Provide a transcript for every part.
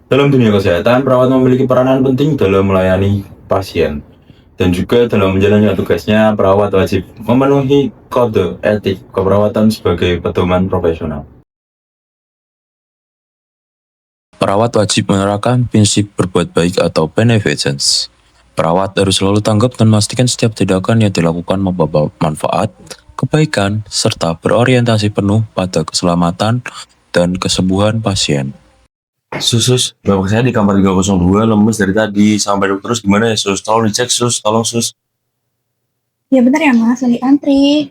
Dalam dunia kesehatan, perawat memiliki peranan penting dalam melayani pasien. Dan juga dalam menjalankan tugasnya, perawat wajib memenuhi kode etik keperawatan sebagai pedoman profesional. Perawat wajib menerapkan prinsip berbuat baik atau beneficence. Perawat harus selalu tanggap dan memastikan setiap tindakan yang dilakukan membawa manfaat, kebaikan, serta berorientasi penuh pada keselamatan dan kesembuhan pasien. Sus, bapak saya di kamar 302 lemes dari tadi. Sampai dokter terus gimana ya, Sus? Tolong dicek, Sus. Tolong, Sus. Ya bener ya Mas, lagi antri.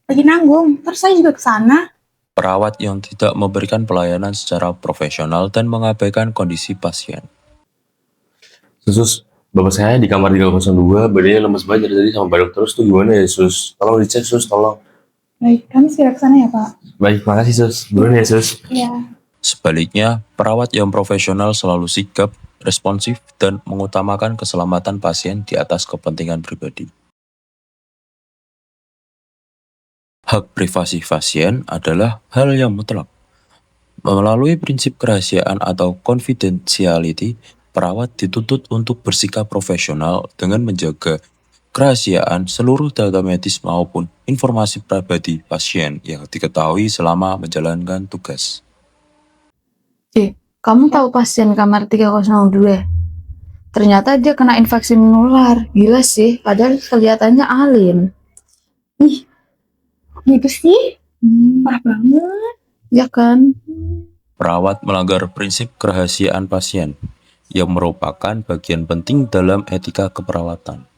Lagi nanggung, terus saya juga ke sana. Perawat yang tidak memberikan pelayanan secara profesional dan mengabaikan kondisi pasien. Sus, bapak saya di kamar 302, badannya lemes banget dari tadi sama batuk terus tuh gimana ya, Sus? Tolong dicek, Sus, tolong. Baik, kami segera ke sana ya Pak. Baik, makasih, Sus. Duluan ya, Sus. Iya. Sebaliknya, perawat yang profesional selalu sigap, responsif, dan mengutamakan keselamatan pasien di atas kepentingan pribadi. Hak privasi pasien adalah hal yang mutlak. Melalui prinsip kerahasiaan atau confidentiality, perawat dituntut untuk bersikap profesional dengan menjaga kerahasiaan seluruh data medis maupun informasi pribadi pasien yang diketahui selama menjalankan tugas. Kamu tahu pasien kamar 302? Ternyata dia kena infeksi menular. Gila sih, padahal kelihatannya alim. Ih, gitu sih? Parah banget. Ya kan? Perawat melanggar prinsip kerahasiaan pasien, yang merupakan bagian penting dalam etika keperawatan.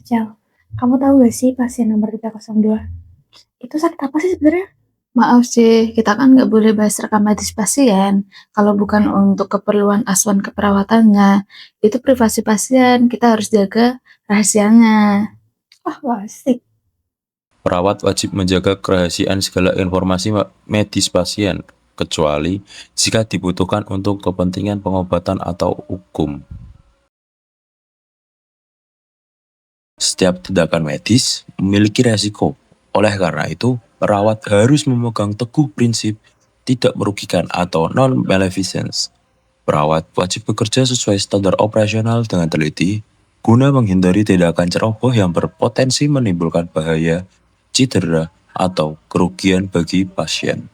Cel, kamu tahu gak sih pasien nomor 302? Itu sakit apa sih sebenarnya? Maaf sih, kita kan nggak boleh bahas rekam medis pasien. Kalau bukan untuk keperluan asuhan keperawatannya, itu privasi pasien, kita harus jaga rahasianya. Wah, asik. Perawat wajib menjaga kerahasiaan segala informasi medis pasien, kecuali jika dibutuhkan untuk kepentingan pengobatan atau hukum. Setiap tindakan medis memiliki resiko. Oleh karena itu, perawat harus memegang teguh prinsip tidak merugikan atau non-maleficence. Perawat wajib bekerja sesuai standar operasional dengan teliti, guna menghindari tindakan ceroboh yang berpotensi menimbulkan bahaya, cedera, atau kerugian bagi pasien.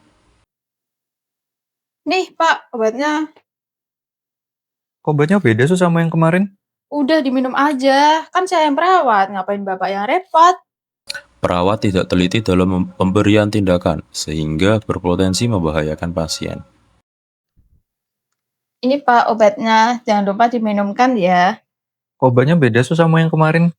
Nih Pak, obatnya. Obatnya beda tuh sama yang kemarin? Udah diminum aja, kan saya yang perawat, ngapain Bapak yang repot? Perawat tidak teliti dalam pemberian tindakan, sehingga berpotensi membahayakan pasien. Ini Pak obatnya, jangan lupa diminumkan ya. Obatnya beda tuh sama yang kemarin?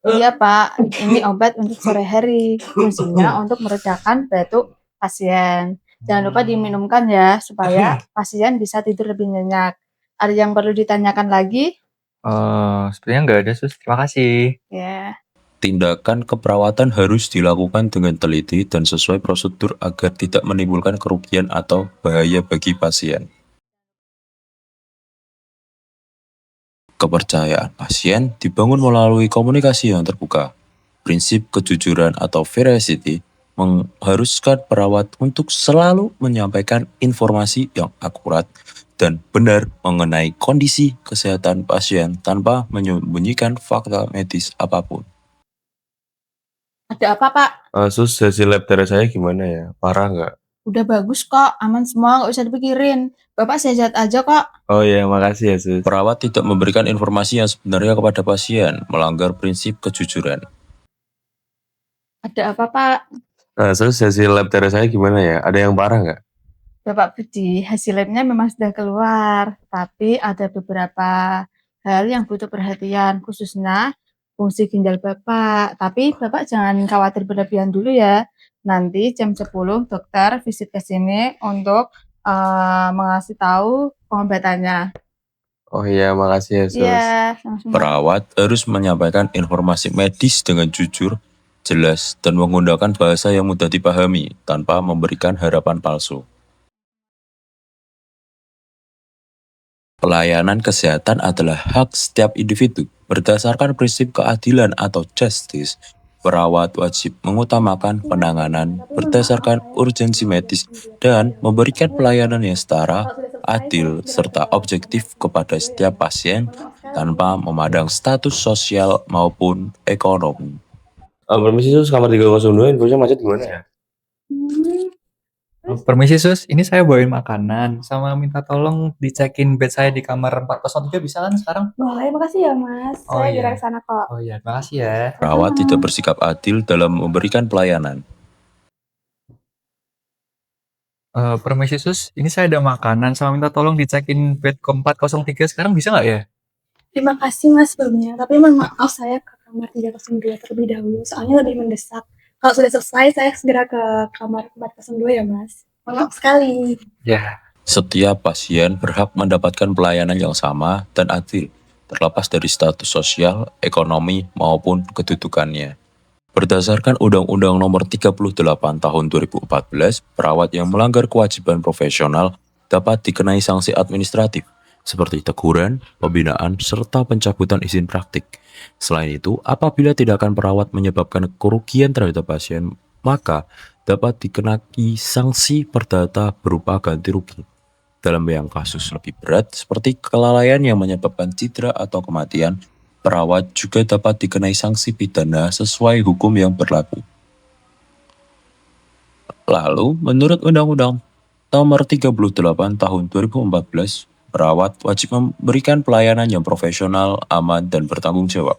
Iya Pak, ini obat untuk sore hari, fungsinya untuk meredakan batuk pasien. Jangan lupa diminumkan ya, supaya pasien bisa tidur lebih nyenyak. Ada yang perlu ditanyakan lagi? Sepertinya nggak ada, Sus. Terima kasih. Ya. Tindakan keperawatan harus dilakukan dengan teliti dan sesuai prosedur agar tidak menimbulkan kerugian atau bahaya bagi pasien. Kepercayaan pasien dibangun melalui komunikasi yang terbuka. Prinsip kejujuran atau veracity mengharuskan perawat untuk selalu menyampaikan informasi yang akurat dan benar mengenai kondisi kesehatan pasien tanpa menyembunyikan fakta medis apapun. Ada apa Pak? Sus, hasil lab darah saya gimana ya? Parah nggak? Udah bagus kok, aman semua, nggak usah dipikirin. Bapak sehat aja kok. Oh ya, makasih ya, Sus. Perawat tidak memberikan informasi yang sebenarnya kepada pasien, melanggar prinsip kejujuran. Ada apa Pak? Terus hasil lab darah saya gimana ya? Ada yang parah nggak? Bapak Budi, hasil labnya memang sudah keluar, tapi ada beberapa hal yang butuh perhatian, khususnya fungsi ginjal Bapak. Tapi Bapak jangan khawatir berlebihan dulu ya. Nanti jam 10 dokter visit ke sini untuk mengasih tahu pengobatannya. Oh iya, makasih ya, Sus. Iya, sama-sama. Perawat harus menyampaikan informasi medis dengan jujur, jelas, dan menggunakan bahasa yang mudah dipahami tanpa memberikan harapan palsu. Pelayanan kesehatan adalah hak setiap individu. Berdasarkan prinsip keadilan atau justice, perawat wajib mengutamakan penanganan berdasarkan urgensi medis dan memberikan pelayanan yang setara adil serta objektif kepada setiap pasien tanpa memandang status sosial maupun ekonomi. Permisi sus, kamar 302 infonya macet gimana ya? Permisi sus, ini saya bawain makanan sama minta tolong dicekin bed saya di kamar 403 bisa kan sekarang? Boleh, makasih ya Mas. Oh, Saya iya. gerak ke sana kok. Oh iya, makasih ya. Perawat tidak bersikap adil dalam memberikan pelayanan. Permisi sus, ini saya ada makanan sama minta tolong dicekin bed ke 403 sekarang bisa nggak ya? Terima kasih Mas sebelumnya. Tapi mohon maaf saya ke kamar 302 terlebih dahulu. Soalnya lebih mendesak. Kalau sudah selesai, saya segera ke kamar 402 ya Mas. Mohon maaf sekali. Ya. Setiap pasien berhak mendapatkan pelayanan yang sama dan adil, terlepas dari status sosial, ekonomi, maupun kedudukannya. Berdasarkan Undang-Undang Nomor 38 Tahun 2014, perawat yang melanggar kewajiban profesional dapat dikenai sanksi administratif, seperti teguran, pembinaan, serta pencabutan izin praktik. Selain itu, apabila tindakan perawat menyebabkan kerugian terhadap pasien, maka dapat dikenai sanksi perdata berupa ganti rugi. Dalam yang kasus lebih berat, seperti kelalaian yang menyebabkan cedera atau kematian, perawat juga dapat dikenai sanksi pidana sesuai hukum yang berlaku. Lalu, menurut Undang-Undang Nomor 38 Tahun 2014, perawat wajib memberikan pelayanan yang profesional, aman, dan bertanggung jawab.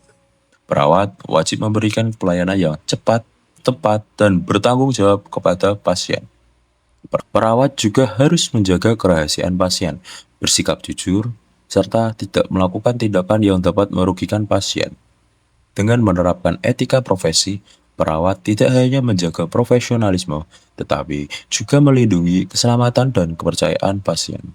Perawat wajib memberikan pelayanan yang cepat, tepat, dan bertanggung jawab kepada pasien. Perawat juga harus menjaga kerahasiaan pasien, bersikap jujur, serta tidak melakukan tindakan yang dapat merugikan pasien. Dengan menerapkan etika profesi, perawat tidak hanya menjaga profesionalisme, tetapi juga melindungi keselamatan dan kepercayaan pasien.